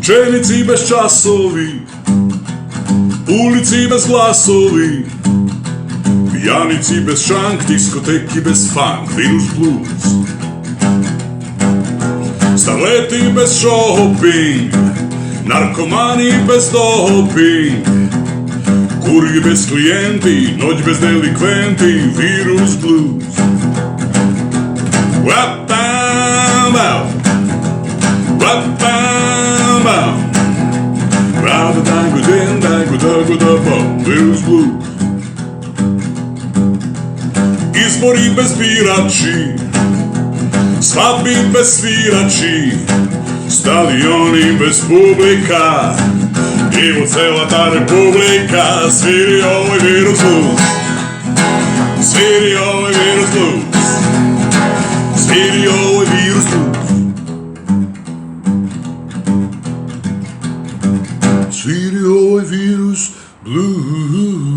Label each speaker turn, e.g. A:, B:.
A: Učenici bez časovi, ulici bez glasovi, pijanici bez šank, diskoteki bez funk, virus blues. Starleti bez shopping, narkomani bez doping, kurgi bez klijenti, noć bez delikventi, virus blues. Wap-bam-bam, wap-bam-bam, ra-da-da-go-din-da-go-da-go-da-bam, virus blues. Izbori bez birači, svadbi bez svirači, stadioni bez publika, evo cela ta republika, sviri ovaj virus blues, sviri ovaj virus blues, sviri ovaj virus blues, sviri ovaj virus blues.